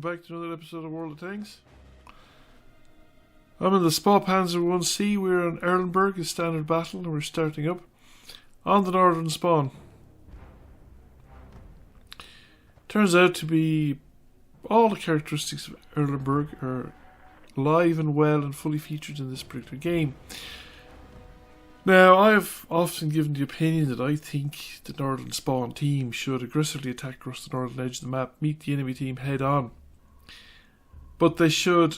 welcome back to another episode of World of Tanks. I'm in the Spähpanzer I C. We're in Erlenberg, a standard battle, and we're starting up on the northern spawn. Turns out to be all the characteristics of Erlenberg are alive and well and fully featured in this particular game. Now, I've often given the opinion that I think the northern spawn team should aggressively attack across the northern edge of the map, meet the enemy team head on. But they should,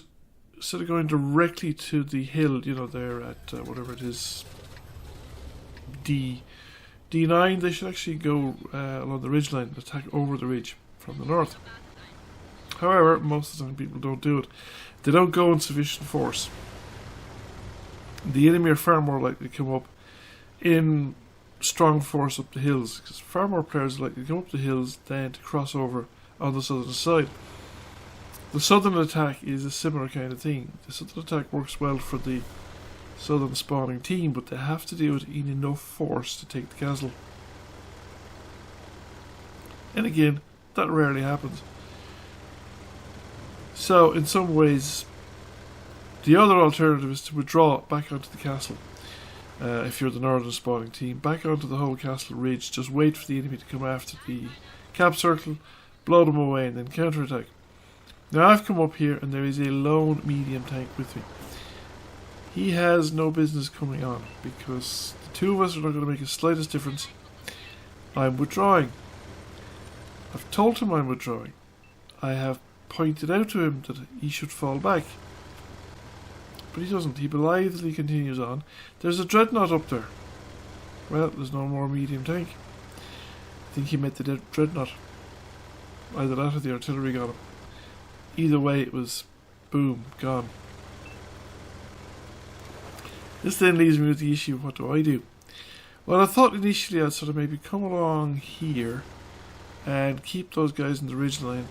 instead of going directly to the hill, you know, there at whatever it is, D9, they should actually go along the ridgeline and attack over the ridge from the north. However, most of the time people don't do it. They don't go in sufficient force. The enemy are far more likely to come up in strong force up the hills, because far more players are likely to come up the hills than to cross over on the southern side. The southern attack is a similar kind of thing. The southern attack works well for the southern spawning team, but they have to do it in enough force to take the castle. And again, that rarely happens. So, in some ways, the other alternative is to withdraw back onto the castle. If you're the northern spawning team, back onto the whole castle ridge, just wait for the enemy to come after the cap circle, blow them away, and then counterattack. Now, I've come up here, and there is a lone medium tank with me. He has no business coming on, because the two of us are not going to make the slightest difference. I'm withdrawing. I've told him I'm withdrawing. I have pointed out to him that he should fall back. But he doesn't. He blithely continues on. There's a dreadnought up there. Well, there's no more medium tank. I think he met the dreadnought. Either that or the artillery got him. Either way, it was boom, gone. This then leaves me with the issue of what do I do? Well, I thought initially I'd sort of maybe come along here and keep those guys in the ridgeline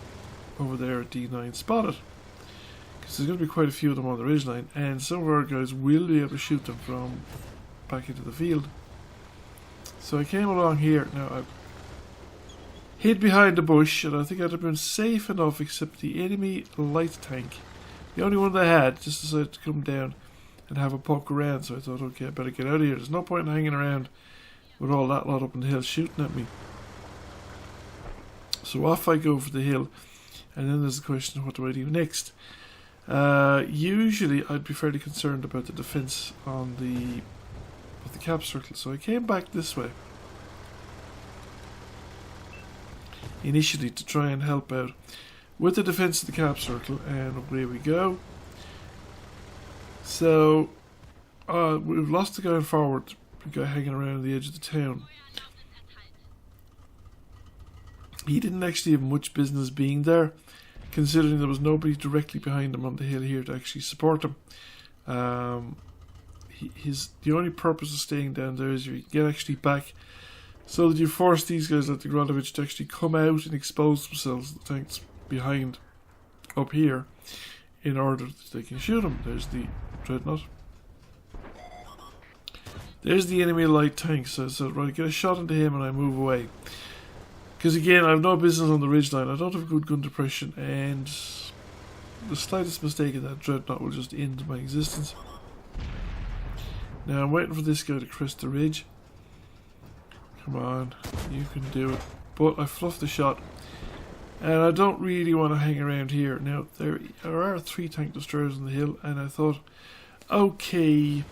over there at D9 spotted. Because there's going to be quite a few of them on the ridgeline, and some of our guys will be able to shoot them from back into the field. So I came along here. Now I hid behind a bush, and I think I'd have been safe enough, except the enemy light tank, the only one they had, just decided to come down and have a poke around. So I thought, okay, I better get out of here. There's no point in hanging around with all that lot up on the hill shooting at me. So off I go for the hill, and then there's the question of what do I do next. Usually I'd be fairly concerned about the defence on the cap circle, so I came back this way initially to try and help out with the defence of the cap circle, and away we go. So we've lost the guy forward, the guy hanging around the edge of the town. He didn't actually have much business being there, considering there was nobody directly behind him on the hill here to actually support him. The only purpose of staying down there is you get actually back, so that you force these guys like the Gronovich to actually come out and expose themselves to the tanks behind up here in order that they can shoot him. There's the dreadnought. There's the enemy light tank, so I said, right, get a shot into him and I move away. Because again, I have no business on the ridgeline. I don't have good gun depression, and the slightest mistake in that dreadnought will just end my existence. Now I'm waiting for this guy to crest the ridge. Come on, you can do it. But I fluffed the shot, and I don't really want to hang around here. Now there are 3 tank destroyers on the hill, and I thought, okay,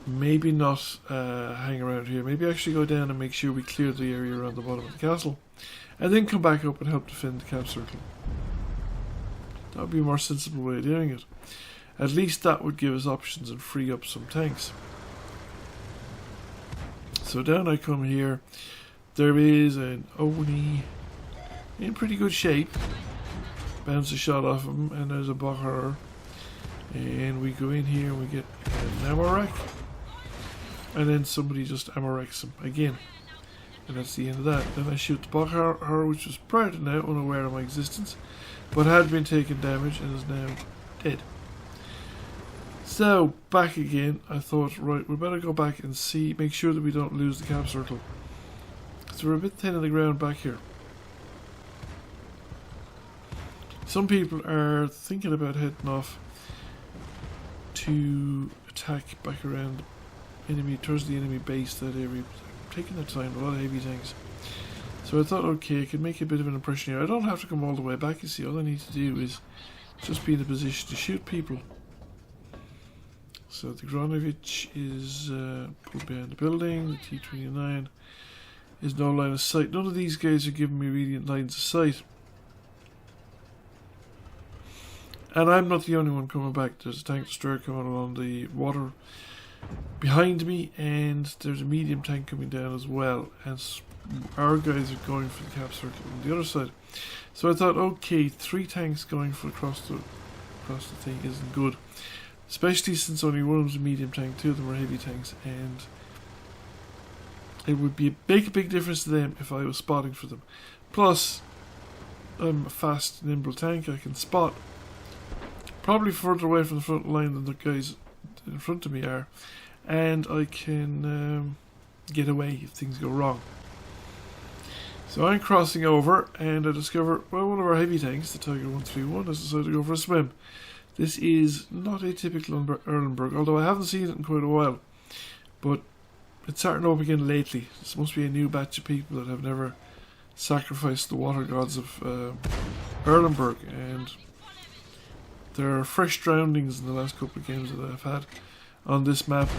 maybe not hang around here. Maybe actually go down and make sure we clear the area around the bottom of the castle, and then come back up and help defend the cap circle. That would be a more sensible way of doing it. At least that would give us options and free up some tanks. So down I come here. There is an Oni in pretty good shape. Bounce a shot off him, and there's a Bokhar. And we go in here and we get an ammo rack. And then somebody just ammo racks him again. And that's the end of that. Then I shoot the Bokhar, which was prior to now unaware of my existence, but had been taking damage and is now dead. So, back again, I thought, right, we better go back and see, make sure that we don't lose the cap circle. Because we're a bit thin on the ground back here. Some people are thinking about heading off to attack back around towards the enemy base, that area. Taking their time, a lot of heavy tanks. So I thought, okay, I could make a bit of an impression here. I don't have to come all the way back, you see. All I need to do is just be in a position to shoot people. So the Gronovich is pulled behind the building. The T-29 is no line of sight. None of these guys are giving me really lines of sight. And I'm not the only one coming back. There's a tank destroyer coming along the water behind me, and there's a medium tank coming down as well, and our guys are going for the cap circle on the other side. So I thought, okay, 3 tanks going for across the thing isn't good, especially since only one of them's a medium tank, 2 of them are heavy tanks, and it would be a big difference to them if I was spotting for them. Plus, I'm a fast, nimble tank. I can spot probably further away from the front line than the guys in front of me are, and I can get away if things go wrong. So I'm crossing over, and I discover, well, one of our heavy tanks, the Tiger 131, has decided to go for a swim. This is not atypical on Erlenberg, although I haven't seen it in quite a while, but it's starting up again lately. This must be a new batch of people that have never sacrificed the water gods of Erlenberg, and there are fresh drownings in the last couple of games that I've had on this map.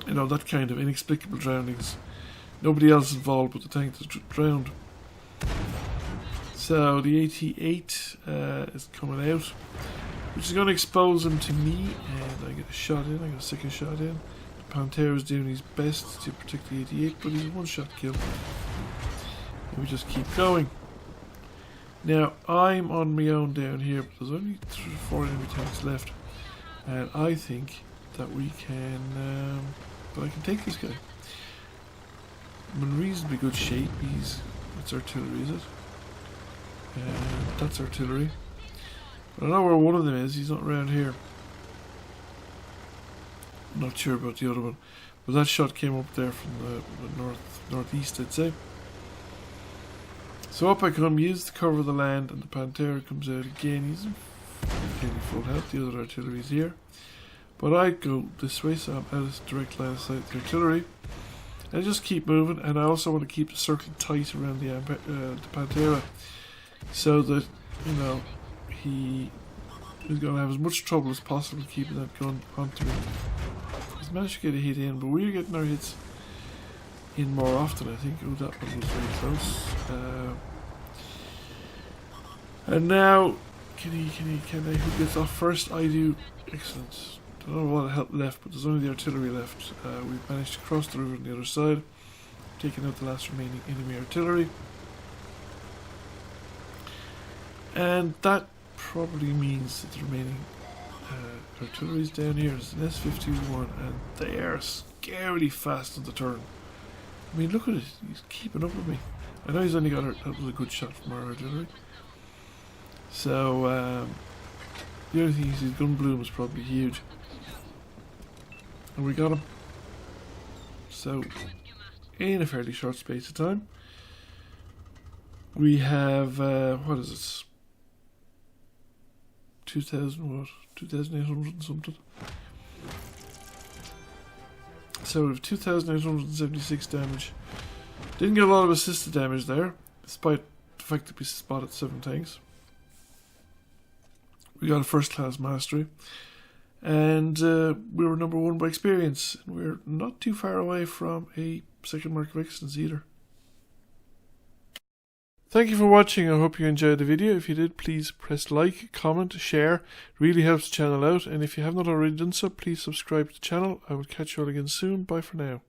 You know, that kind of inexplicable drownings. Nobody else involved but the tank that's drowned. So the AT-8 is coming out, which is going to expose him to me, and I get a shot in. I get a second shot in. The Pantera is doing his best to protect the AT-8, but he's a one-shot kill. And we just keep going. Now, I'm on my own down here, but there's only 3 or 4 enemy tanks left. And I think that we can, that I can take this guy. I'm in reasonably good shape. That's artillery, is it? That's artillery. But I know where one of them is. He's not around here. I'm not sure about the other one. But that shot came up there from the northeast, I'd say. So up I come, use the cover of the land, and the Pantera comes out again. He's in full health. The other artillery's here. But I go this way, so I'm out of direct line of sight with the artillery. And I just keep moving, and I also want to keep the circle tight around the Pantera, so that, you know, he is going to have as much trouble as possible keeping that gun onto me. He's managed to get a hit in, but we're getting our hits in more often, I think. Oh, that one was very close. And now, can I, who gets off first? I do. Excellent. Don't know what help left, but there's only the artillery left. We've managed to cross the river on the other side, taking out the last remaining enemy artillery. And that probably means that the remaining artillery is down here. There's an S-51, and they are scarily fast on the turn. I mean, look at it. He's keeping up with me. I know he's only got that was a good shot from our artillery. So, the only thing is his gun bloom is probably huge. And we got him. So, in a fairly short space of time, we have, what is it? 2,800 and something. So we have 2,876 damage. Didn't get a lot of assisted damage there, despite the fact that we spotted 7 tanks. We got a first class mastery. And we were number 1 by experience. And we're not too far away from a second mark of excellence either. Thank you for watching. I hope you enjoyed the video. If you did, please press like, comment, share. It really helps the channel out. And if you have not already done so, please subscribe to the channel. I will catch you all again soon. Bye for now.